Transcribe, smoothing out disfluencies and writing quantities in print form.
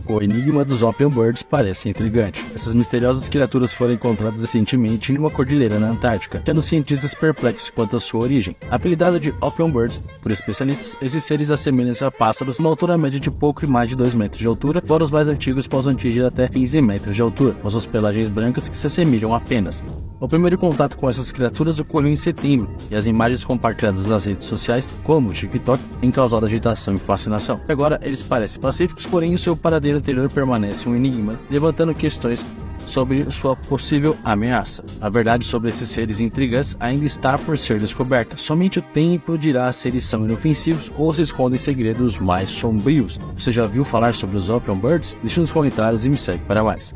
O enigma dos Opium Birds parece intrigante. Essas misteriosas criaturas foram encontradas recentemente em uma cordilheira na Antártica, tendo cientistas perplexos quanto à sua origem. Apelidada de Opium Birds por especialistas, esses seres assemelham-se a pássaros numa altura média de pouco mais de 2 metros de altura, fora os mais antigos possam atingir até 15 metros de altura, com suas pelagens brancas que se assemelham a penas. O primeiro contato com essas criaturas ocorreu em setembro, e as imagens compartilhadas nas redes sociais, como o TikTok, têm causado agitação e fascinação. Agora, eles parecem pacíficos, porém o seu paradeiro anterior permanece um enigma, levantando questões sobre sua possível ameaça. A verdade sobre esses seres intrigantes ainda está por ser descoberta. Somente o tempo dirá se eles são inofensivos ou se escondem segredos mais sombrios. Você já viu falar sobre os Opium Birds? Deixe nos comentários e me segue para mais.